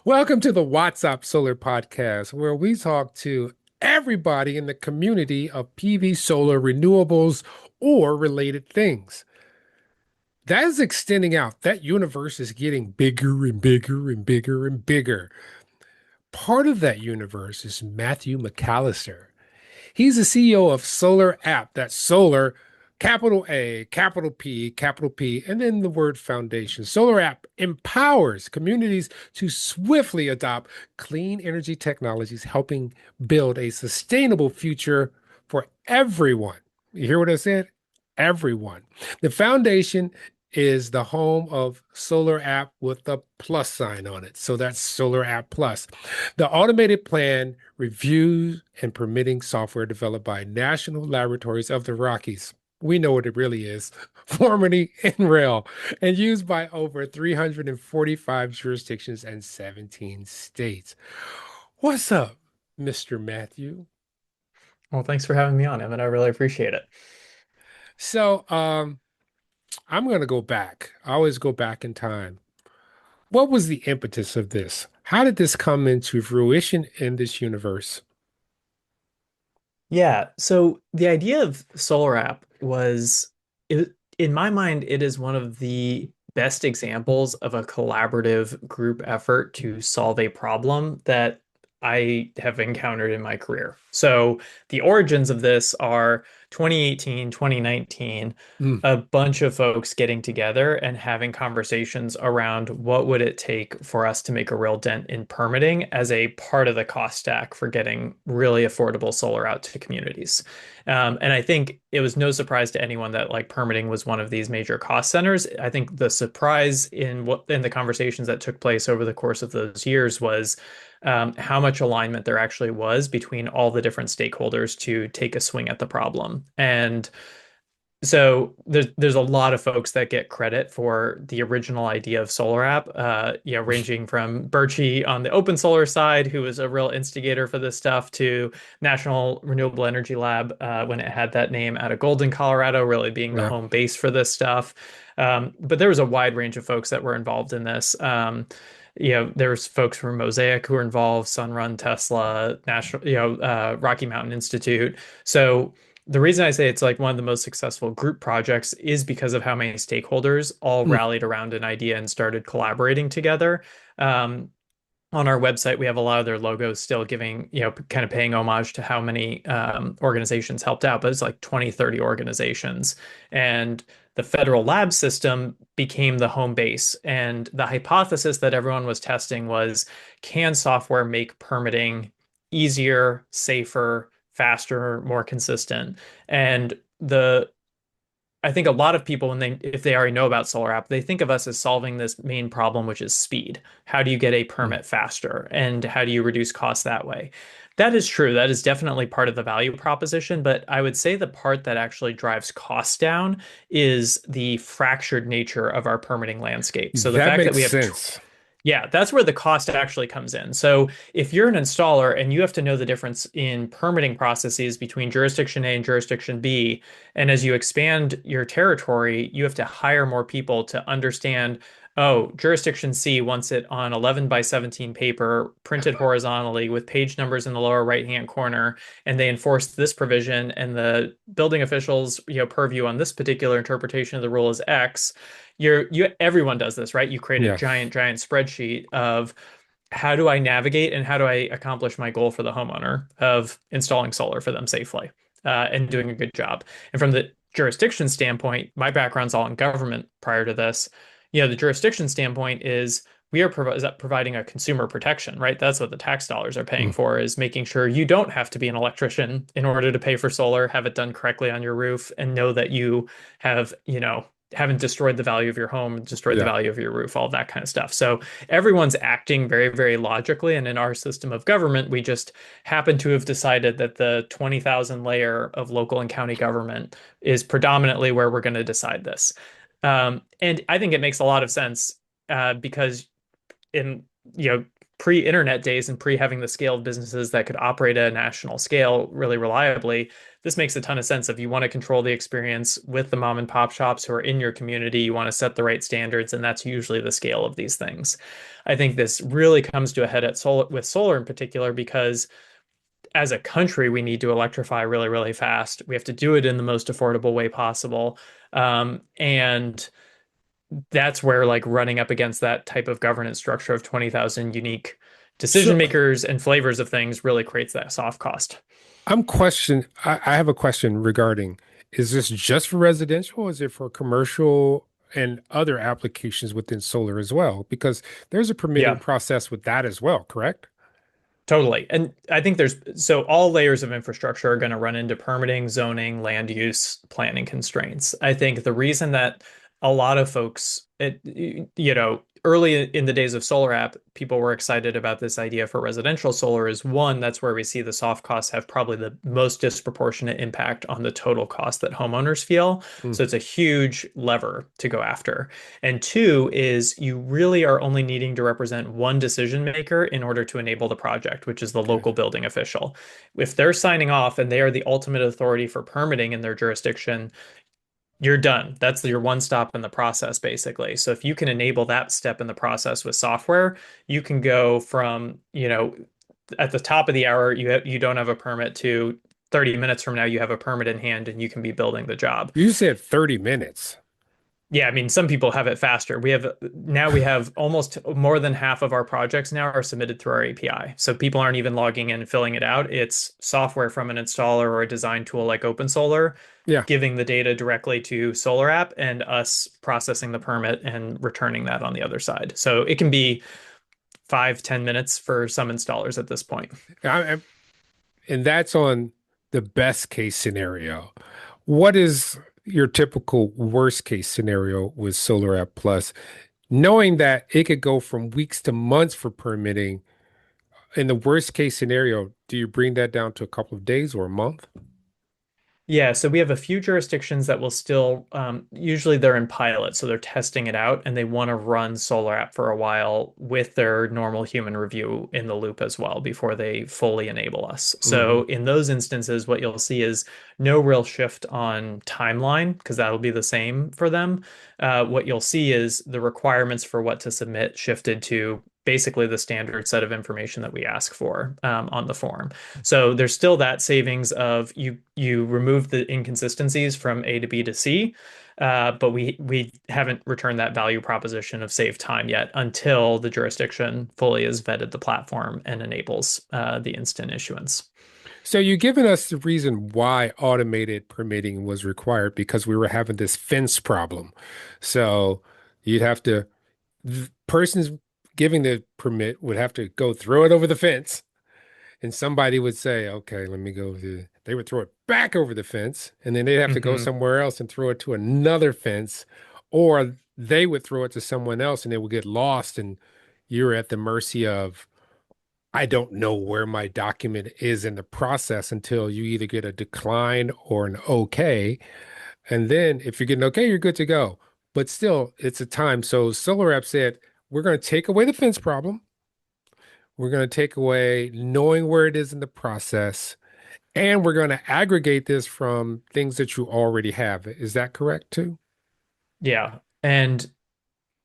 Welcome to the What's Up Solar Podcast, where we talk to everybody in the community of PV, solar, renewables, or related things. That is extending out. That universe is getting bigger and bigger and bigger and bigger. Part of that universe is Matthew McAllister. He's the CEO of SolarAPP. That's solar, capital A, capital P, and then the word foundation. SolarAPP empowers communities to swiftly adopt clean energy technologies, helping build a sustainable future for everyone. You hear what I said? Everyone. The foundation is the home of SolarAPP with the plus sign on it. So that's SolarAPP Plus. The automated plan reviews and permitting software developed by National Laboratories of the Rockies. We know what it really is, formerly NREL, and used by over 345 jurisdictions and 17 states. What's up, Mr. Matthew? Well, thanks for having me on, Emmitt. I really appreciate it. So, I'm going to go back. I always go back in time. What was the impetus of this? How did this come into fruition in this universe? Yeah, so the idea of SolarAPP was, in my mind, it is one of the best examples of a collaborative group effort to solve a problem that I have encountered in my career. So the origins of this are 2018, 2019, Mm, a bunch of folks getting together and having conversations around what would it take for us to make a real dent in permitting as a part of the cost stack for getting really affordable solar out to communities. And I think it was no surprise to anyone that like permitting was one of these major cost centers. I think the surprise in the conversations that took place over the course of those years was how much alignment there actually was between all the different stakeholders to take a swing at the problem. And so there's a lot of folks that get credit for the original idea of SolarAPP, ranging from Birchie on the open solar side, who was a real instigator for this stuff, to National Renewable Energy Lab, when it had that name out of Golden, Colorado, really being the yeah. home base for this stuff. But there was a wide range of folks that were involved in this. There's folks from Mosaic who were involved, Sunrun, Tesla, Rocky Mountain Institute. So the reason I say it's like one of the most successful group projects is because of how many stakeholders all Mm, rallied around an idea and started collaborating together. Um, on our website, we have a lot of their logos still giving, kind of paying homage to how many organizations helped out, but it's like 20, 30 organizations. And the federal lab system became the home base. And the hypothesis that everyone was testing was, can software make permitting easier, safer, faster, more consistent? And the I think a lot of people, if they already know about SolarAPP, they think of us as solving this main problem, which is speed. How do you get a mm. permit faster? And how do you reduce costs that way? That is true. That is definitely part of the value proposition. But I would say the part that actually drives costs down is the fractured nature of our permitting landscape. So the That fact that makes we have sense. yeah, that's where the cost actually comes in. So if you're an installer and you have to know the difference in permitting processes between jurisdiction A and jurisdiction B, and as you expand your territory, you have to hire more people to understand, oh, jurisdiction C wants it on 11 by 17 paper, printed horizontally with page numbers in the lower right-hand corner, and they enforce this provision, and the building officials, purview on this particular interpretation of the rule is X. Everyone does this, right? You create a Yeah. giant, giant spreadsheet of how do I navigate and how do I accomplish my goal for the homeowner of installing solar for them safely, and doing a good job. And from the jurisdiction standpoint, my background's all in government prior to this. The jurisdiction standpoint is we are providing a consumer protection, right? That's what the tax dollars are paying Mm, for, is making sure you don't have to be an electrician in order to pay for solar, have it done correctly on your roof, and know that you have, haven't destroyed the value of your home, destroyed the yeah. value of your roof, all that kind of stuff. So everyone's acting very, very logically. And in our system of government, we just happen to have decided that the 20,000 layer of local and county government is predominantly where we're going to decide this. And I think it makes a lot of sense, because in, you know, pre-internet days and pre having the scale of businesses that could operate at a national scale really reliably, this makes a ton of sense. If you want to control the experience with the mom and pop shops who are in your community, you want to set the right standards, and that's usually the scale of these things. I think this really comes to a head at solar with solar in particular because as a country, we need to electrify really, really fast. We have to do it in the most affordable way possible. And that's where like running up against that type of governance structure of 20,000 unique decision So makers and flavors of things really creates that soft cost. I have a question regarding, is this just for residential? Is it for commercial and other applications within solar as well? Because there's a permitting Yeah. process with that as well, correct? Totally. And I think there's so all layers of infrastructure are going to run into permitting, zoning, land use, planning constraints. I think the reason that a lot of folks, early in the days of SolarAPP, people were excited about this idea for residential solar is one, that's where we see the soft costs have probably the most disproportionate impact on the total cost that homeowners feel. Mm, So it's a huge lever to go after. And two is you really are only needing to represent one decision maker in order to enable the project, which is the okay. local building official. If they're signing off and they are the ultimate authority for permitting in their jurisdiction, you're done. That's your one stop in the process, basically. So if you can enable that step in the process with software, you can go from, at the top of the hour, you don't have a permit to 30 minutes from now, you have a permit in hand and you can be building the job. You said 30 minutes. Yeah, I mean, some people have it faster. We have almost more than half of our projects now are submitted through our API. So people aren't even logging in and filling it out. It's software from an installer or a design tool like OpenSolar Yeah. giving the data directly to SolarAPP and us processing the permit and returning that on the other side. So it can be 5, 10 minutes for some installers at this point. I, and that's on the best case scenario. What is your typical worst case scenario with Solar App Plus? Knowing that it could go from weeks to months for permitting, in the worst case scenario, do you bring that down to a couple of days or a month? Yeah, so we have a few jurisdictions that will still, usually they're in pilot, so they're testing it out and they want to run SolarAPP for a while with their normal human review in the loop as well before they fully enable us. Hmm. So in those instances, what you'll see is no real shift on timeline because that'll be the same for them. What you'll see is the requirements for what to submit shifted to basically the standard set of information that we ask for on the form. So there's still that savings of you remove the inconsistencies from A to B to C, but we haven't returned that value proposition of save time yet until the jurisdiction fully has vetted the platform and enables the instant issuance. So you've given us the reason why automated permitting was required because we were having this fence problem. So you'd have to, the persons giving the permit would have to go throw it over the fence. And somebody would say, okay, let me go to, they would throw it back over the fence, and then they'd have to go Hmm. somewhere else and throw it to another fence, or they would throw it to someone else and it would get lost, and you're at the mercy of, I don't know where my document is in the process until you either get a decline or an okay. And then if you get an okay, you're good to go. But still, it's a time. So SolarApp said, we're going to take away the fence problem. We're going to take away knowing where it is in the process. And we're going to aggregate this from things that you already have. Is that correct too? Yeah, and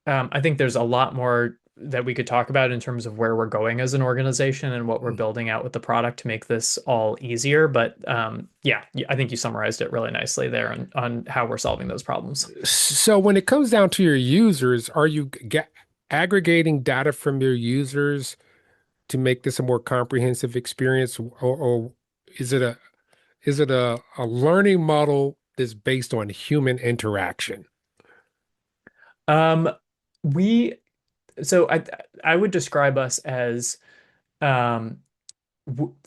I think there's a lot more that we could talk about in terms of where we're going as an organization and what we're Mm. building out with the product to make this all easier. But yeah, I think you summarized it really nicely there on how we're solving those problems. So when it comes down to your users, are you aggregating data from your users to make this a more comprehensive experience, or is it a learning model that's based on human interaction? Um, we so I would describe us as um,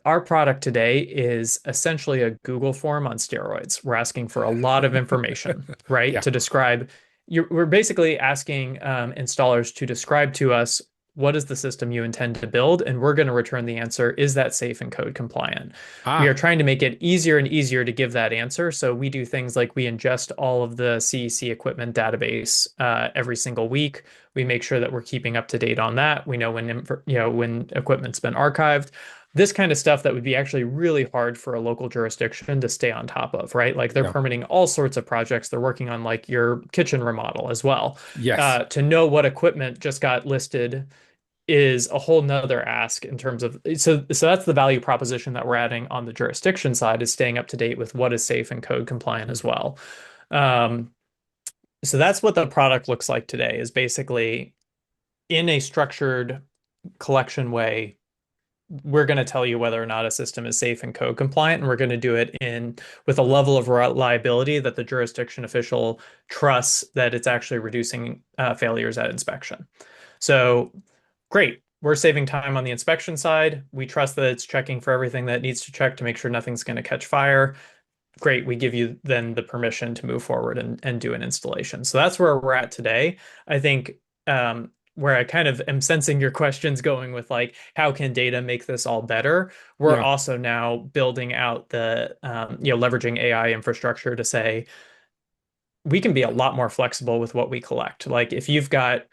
our product today is essentially a Google form on steroids. We're asking for a lot of information, right? Yeah. To describe, we're basically asking installers to describe to us what is the system you intend to build? And we're going to return the answer, is that safe and code compliant? We are Ah, trying to make it easier and easier to give that answer. So we do things like we ingest all of the CEC equipment database every single week. We make sure that we're keeping up to date on that. We know when equipment's been archived. This kind of stuff that would be actually really hard for a local jurisdiction to stay on top of, right? Like they're yeah. permitting all sorts of projects. They're working on like your kitchen remodel as well. Yes. To know what equipment just got listed is a whole nother ask in terms of so that's the value proposition that we're adding on the jurisdiction side is staying up to date with what is safe and code compliant as well. Um, so that's what the product looks like today is basically in a structured collection way. We're going to tell you whether or not a system is safe and code compliant, and we're going to do it in with a level of reliability that the jurisdiction official trusts that it's actually reducing failures at inspection. So great. We're saving time on the inspection side. We trust that it's checking for everything that it needs to check to make sure nothing's going to catch fire. Great. We give you then the permission to move forward and do an installation. So that's where we're at today. I think where I kind of am sensing your questions going with like, how can data make this all better? We're Yeah. also now building out the, leveraging AI infrastructure to say, we can be a lot more flexible with what we collect. Like if you've got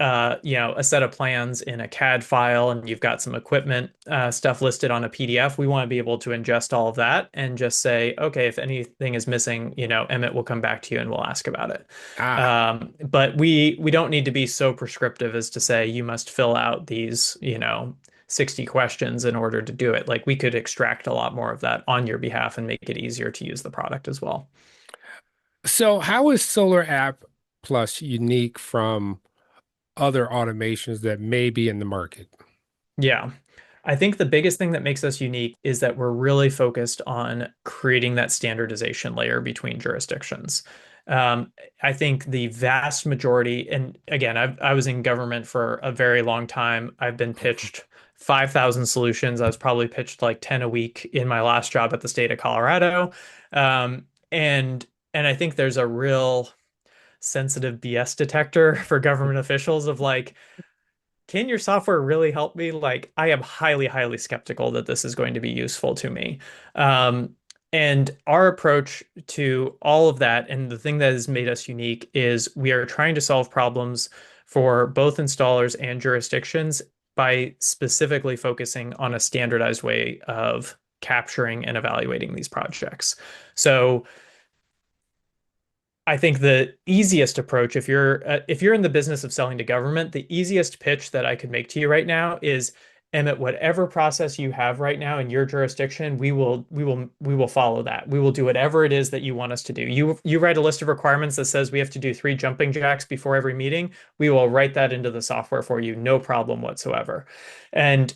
a set of plans in a CAD file and you've got some equipment stuff listed on a PDF, we want to be able to ingest all of that and just say, okay, if anything is missing, Emmitt will come back to you and we'll ask about it. Ah. But we don't need to be so prescriptive as to say you must fill out these, 60 questions in order to do it. Like we could extract a lot more of that on your behalf and make it easier to use the product as well. So how is Solar App Plus unique from other automations that may be in the market? Yeah. I think the biggest thing that makes us unique is that we're really focused on creating that standardization layer between jurisdictions. I think the vast majority, and again, I was in government for a very long time. I've been pitched 5,000 solutions. I was probably pitched like 10 a week in my last job at the state of Colorado. Um, and I think there's a real sensitive BS detector for government officials of like, can your software really help me? Like, I am highly, highly skeptical that this is going to be useful to me. And our approach to all of that, and the thing that has made us unique, is we are trying to solve problems for both installers and jurisdictions by specifically focusing on a standardized way of capturing and evaluating these projects. So, I think the easiest approach, if you're in the business of selling to government, the easiest pitch that I could make to you right now is, Emmitt, whatever process you have right now in your jurisdiction, we will follow that. We will do whatever it is that you want us to do. You write a list of requirements that says we have to do 3 jumping jacks before every meeting. We will write that into the software for you, no problem whatsoever. And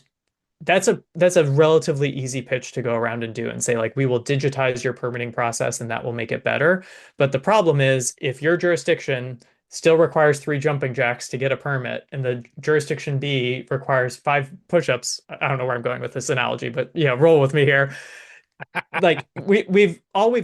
that's a relatively easy pitch to go around and do and say like we will digitize your permitting process and that will make it better. But the problem is if your jurisdiction still requires 3 jumping jacks to get a permit and the jurisdiction B requires 5 push-ups, I don't know where I'm going with this analogy, but yeah, roll with me here. Like we've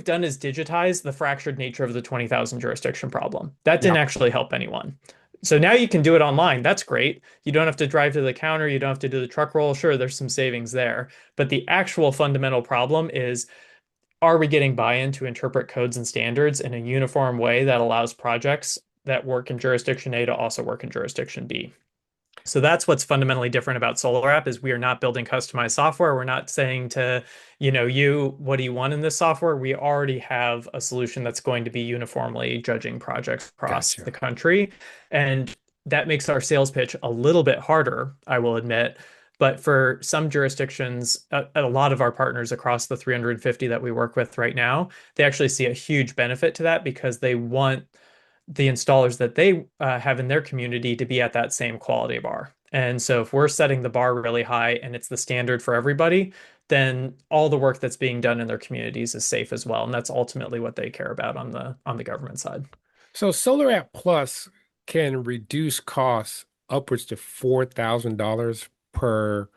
done is digitize the fractured nature of the 20,000 jurisdiction problem. That didn't Yeah. actually help anyone. So now you can do it online. That's great. You don't have to drive to the counter. You don't have to do the truck roll. Sure, there's some savings there. But the actual fundamental problem is, are we getting buy-in to interpret codes and standards in a uniform way that allows projects that work in jurisdiction A to also work in jurisdiction B? So that's what's fundamentally different about SolarAPP is we are not building customized software. We're not saying to, what do you want in this software? We already have a solution that's going to be uniformly judging projects across the Gotcha. country. And that makes our sales pitch a little bit harder, I will admit. But for some jurisdictions, a lot of our partners across the 350 that we work with right now, they actually see a huge benefit to that because they want the installers that they have in their community to be at that same quality bar. And so if we're setting the bar really high and it's the standard for everybody, then all the work that's being done in their communities is safe as well. And that's ultimately what they care about on the government side. So Solar App Plus can reduce costs upwards to $4,000 per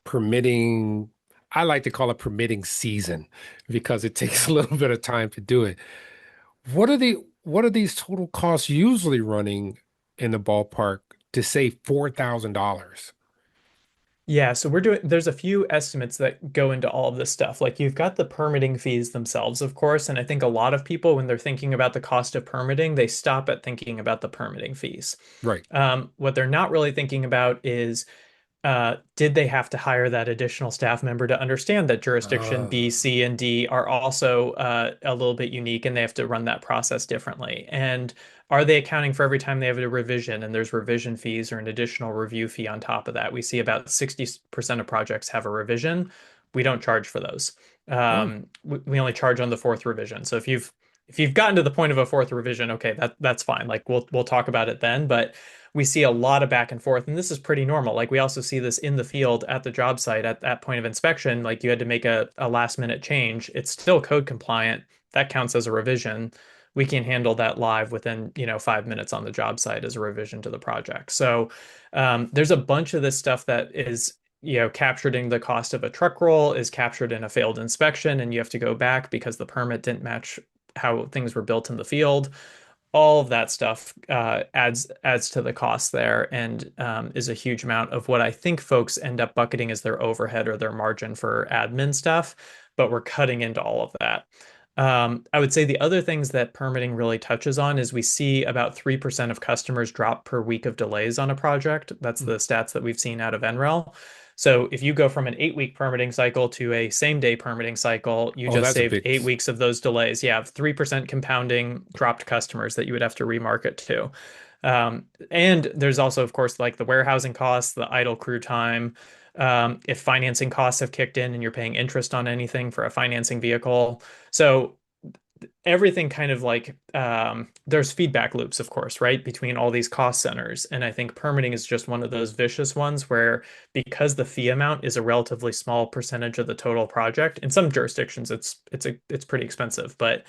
permitting. I like to call it permitting season because it takes a little bit of time to do it. What are these total costs usually running in the ballpark? to save $4,000. Yeah, so there's a few estimates that go into all of this stuff. Like you've got the permitting fees themselves, of course, and I think a lot of people, when they're thinking about the cost of permitting, they stop at thinking about the permitting fees. Right. What they're not really thinking about is did they have to hire that additional staff member to understand that jurisdiction Uh, B, C, and D are also a little bit unique and they have to run that process differently? And are they accounting for every time they have a revision and there's revision fees or an additional review fee on top of that? We see about 60% of projects have a revision. We don't charge for those. oh, We only charge on the fourth revision. So if you've gotten to the point of a fourth revision, okay, that's fine. Like we'll talk about it then, but we see a lot of back and forth, and this is pretty normal. Like we also see this in the field at the job site at that point of inspection. Like you had to make a last minute change. It's still code compliant. That counts as a revision. We can handle that live within, 5 minutes on the job site as a revision to the project. So there's a bunch of this stuff that is, captured in the cost of a truck roll, is captured in a failed inspection, and you have to go back because the permit didn't match how things were built in the field. All of that stuff adds to the cost there and is a huge amount of what I think folks end up bucketing as their overhead or their margin for admin stuff, but we're cutting into all of that. I would say the other things that permitting really touches on is we see about 3% of customers drop per week of delays on a project. That's the stats that we've seen out of NREL. So if you go from an 8-week permitting cycle to a same-day permitting cycle, you oh, just that's a saved big. 8 weeks of those delays. Yeah, 3% compounding dropped customers that you would have to remarket to. And there's also, of course, like the warehousing costs, the idle crew time. If financing costs have kicked in and you're paying interest on anything for a financing vehicle. So everything kind of like there's feedback loops, of course, right, between all these cost centers. And I think permitting is just one of those vicious ones where because the fee amount is a relatively small percentage of the total project, in some jurisdictions it's pretty expensive, but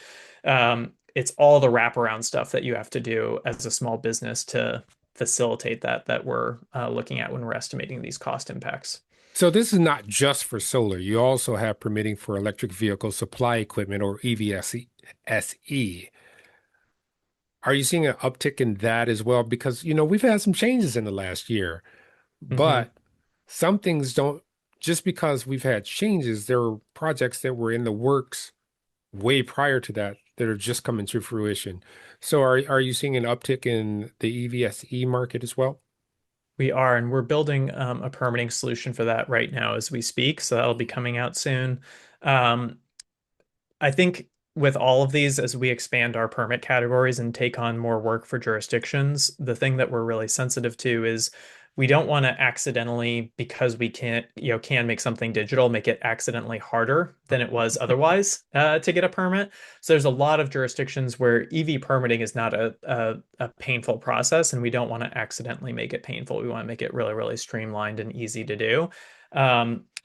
it's all the wraparound stuff that you have to do as a small business to facilitate that we're looking at when we're estimating these cost impacts. So this is not just for solar. You also have permitting for electric vehicle supply equipment or EVSE. SE. Are you seeing an uptick in that as well? Because, we've had some changes in the last year, Mhm. but some things don't, just because we've had changes, there are projects that were in the works way prior to that that are just coming to fruition. So are you seeing an uptick in the EVSE market as well? We are, and we're building a permitting solution for that right now as we speak. So that'll be coming out soon. Um, I think with all of these, as we expand our permit categories and take on more work for jurisdictions, the thing that we're really sensitive to is we don't want to accidentally, because we can't, can make something digital, make it accidentally harder than it was otherwise to get a permit. So there's a lot of jurisdictions where EV permitting is not a painful process, and we don't want to accidentally make it painful. We want to make it really, really streamlined and easy to do.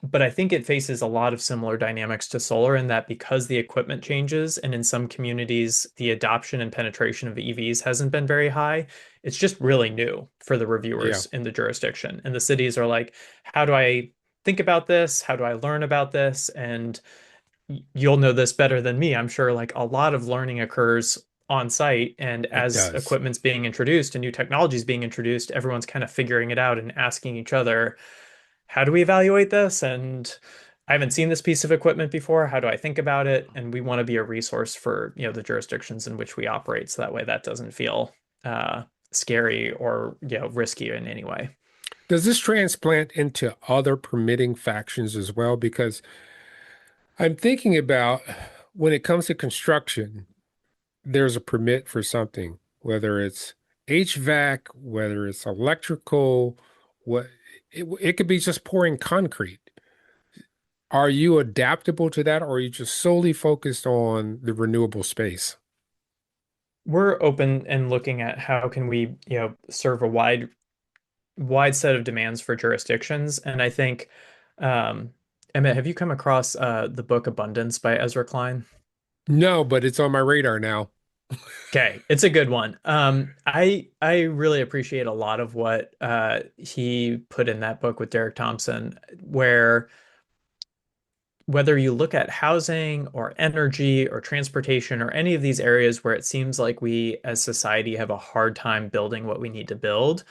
But I think it faces a lot of similar dynamics to solar in that because the equipment changes and in some communities the adoption and penetration of EVs hasn't been very high, it's just really new for the Yeah. reviewers in the jurisdiction. And the cities are like, how do I think about this? How do I learn about this? And you'll know this better than me. I'm sure like a lot of learning occurs on site. And It as does. equipment's being introduced and new technologies being introduced, everyone's kind of figuring it out and asking each other, how do we evaluate this? And I haven't seen this piece of equipment before. How do I think about it? And we want to be a resource for, the jurisdictions in which we operate. So that way that doesn't feel scary or, risky in any way. Does this transplant into other permitting factions as well? Because I'm thinking about when it comes to construction, there's a permit for something, whether it's HVAC, whether it's electrical, what it could be just pouring concrete. Are you adaptable to that, or are you just solely focused on the renewable space? We're open and looking at how can we, serve a wide set of demands for jurisdictions. And I think, Emmett, have you come across the book Abundance by Ezra Klein? No, but it's on my radar now. Okay, it's a good one. I really appreciate a lot of what he put in that book with Derek Thompson, where whether you look at housing or energy or transportation or any of these areas where it seems like we as society have a hard time building what we need to build,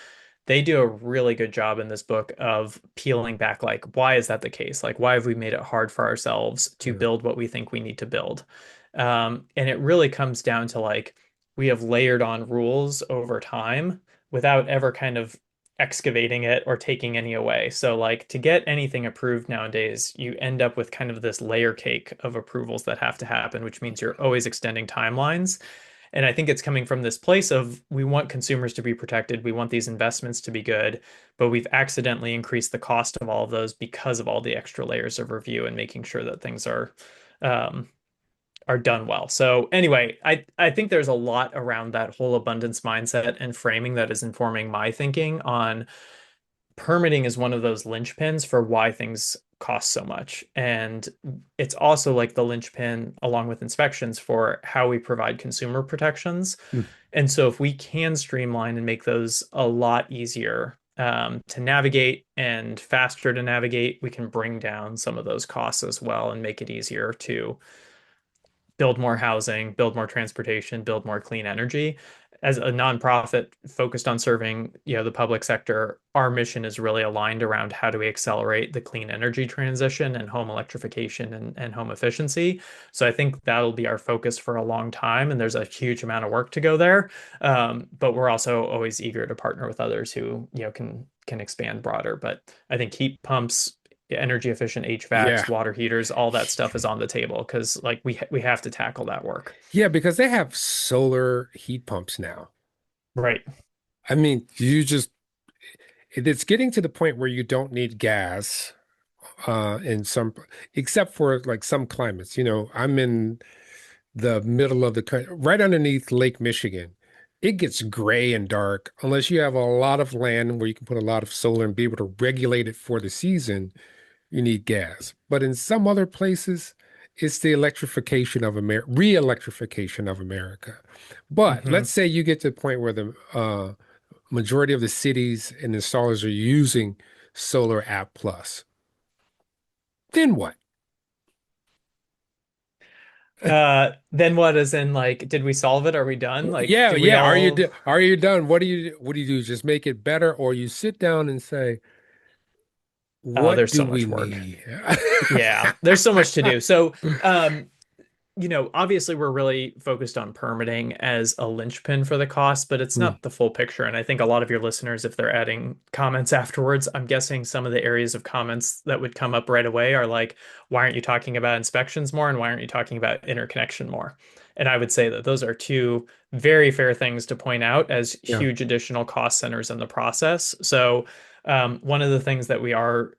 they do a really good job in this book of peeling back, like, why is that the case? Like, why have we made it hard for ourselves to Yeah. build what we think we need to build? And it really comes down to like, we have layered on rules over time without ever kind of excavating it or taking any away. So, like, to get anything approved nowadays, you end up with kind of this layer cake of approvals that have to happen, which means you're always extending timelines. And I think it's coming from this place of we want consumers to be protected, we want these investments to be good, but we've accidentally increased the cost of all of those because of all the extra layers of review and making sure that things um, are done well. So anyway, I think there's a lot around that whole abundance mindset and framing that is informing my thinking on permitting is one of those linchpins for why things cost so much. And it's also like the linchpin along with inspections for how we provide consumer protections. Mm. And so if we can streamline and make those a lot easier to navigate and faster to navigate, we can bring down some of those costs as well and make it easier to build more housing, build more transportation, build more clean energy. As a nonprofit focused on serving, the public sector, our mission is really aligned around how do we accelerate the clean energy transition and home electrification and home efficiency. So I think that'll be our focus for a long time, and there's a huge amount of work to go there. But we're also always eager to partner with others who, can expand broader. But I think heat pumps, energy efficient Yeah. HVACs, water heaters, all that stuff is on the table because like we have to tackle that work. Yeah, because they have solar heat pumps now. Right. I mean, it's getting to the point where you don't need gas in some, except for like some climates. I'm in the middle of the country, right underneath Lake Michigan. It gets gray and dark unless you have a lot of land where you can put a lot of solar and be able to regulate it for the season. You need gas. But in some other places, it's the electrification of America, re-electrification of America. But hmm let's say you get to the point where the majority of the cities and installers are using Solar App Plus. Then what? Then what is in like, did we solve it? Are we done? Like, Yeah, do we yeah. all, Are you done? What do you do? Just make it better, or you sit down and say, oh, what there's do so we much work. need? Yeah, there's so much to do. So, obviously we're really focused on permitting as a linchpin for the cost, but it's Mm. not the full picture. And I think a lot of your listeners, if they're adding comments afterwards, I'm guessing some of the areas of comments that would come up right away are like, why aren't you talking about inspections more? And why aren't you talking about interconnection more? And I would say that those are two very fair things to point out as Yeah. huge additional cost centers in the process. So, one of the things that we are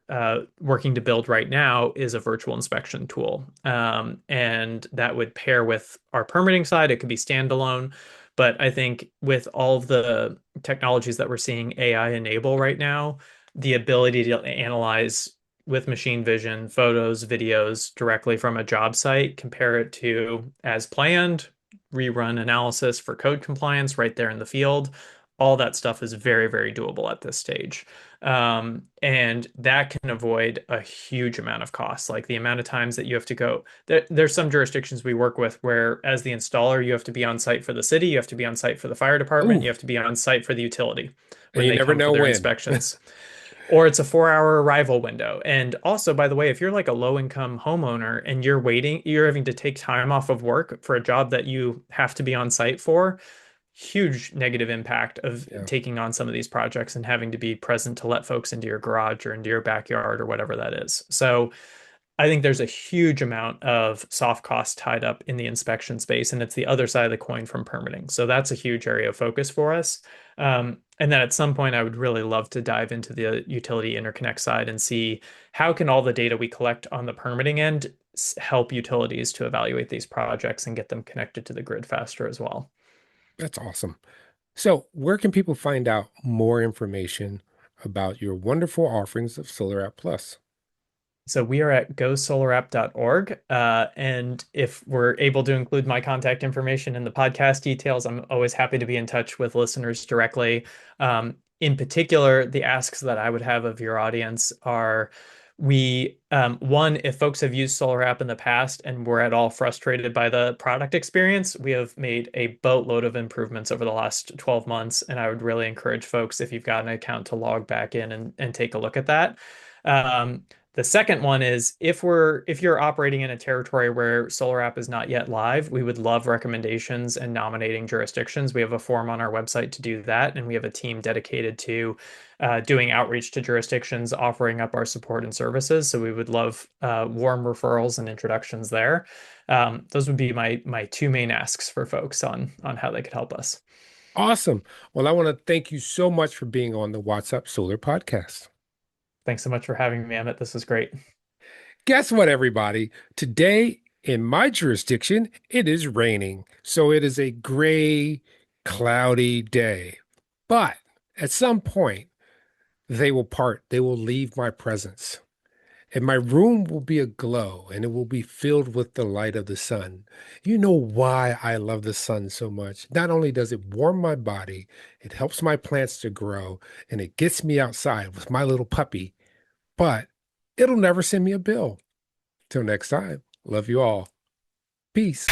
working to build right now is a virtual inspection tool. And that would pair with our permitting side. It could be standalone. But I think with all of the technologies that we're seeing AI enable right now, the ability to analyze with machine vision photos, videos directly from a job site, compare it to as planned, rerun analysis for code compliance right there in the field. All that stuff is very, very doable at this stage. And that can avoid a huge amount of costs, like the amount of times that you have to go. There's some jurisdictions we work with where, as the installer, you have to be on site for the city, you have to be on site for the fire department, Ooh, you have to be on site for the utility and when you they never come for know their when. inspections. Or it's a 4 hour arrival window. And also, by the way, if you're like a low income homeowner and you're having to take time off of work for a job that you have to be on site for, huge negative impact of Yeah, taking on some of these projects and having to be present to let folks into your garage or into your backyard or whatever that is. So I think there's a huge amount of soft costs tied up in the inspection space, and it's the other side of the coin from permitting. So that's a huge area of focus for us. And then at some point, I would really love to dive into the utility interconnect side and see how can all the data we collect on the permitting end help utilities to evaluate these projects and get them connected to the grid faster as well. that's awesome. So, where can people find out more information about your wonderful offerings of Solar App Plus? So we are at gosolarapp.org. And if we're able to include my contact information in the podcast details, I'm always happy to be in touch with listeners directly. In particular, the asks that I would have of your audience are One, if folks have used SolarAPP in the past and were at all frustrated by the product experience, we have made a boatload of improvements over the last 12 months. And I would really encourage folks, if you've got an account, to log back in and take a look at that. The second one is if you're operating in a territory where SolarAPP is not yet live, we would love recommendations and nominating jurisdictions. We have a form on our website to do that, and we have a team dedicated to doing outreach to jurisdictions, offering up our support and services. So we would love warm referrals and introductions there. Those would be my two main asks for folks on how they could help us. Awesome. Well, I want to thank you so much for being on the What's Up Solar podcast. Thanks so much for having me, Emmitt. This was great. Guess what, everybody? Today in my jurisdiction, it is raining. So it is a gray, cloudy day. But at some point, they will part. They will leave my presence. And my room will be aglow and it will be filled with the light of the sun. You know why I love the sun so much? Not only does it warm my body, it helps my plants to grow, and it gets me outside with my little puppy, but it'll never send me a bill. Till next time, love you all. Peace.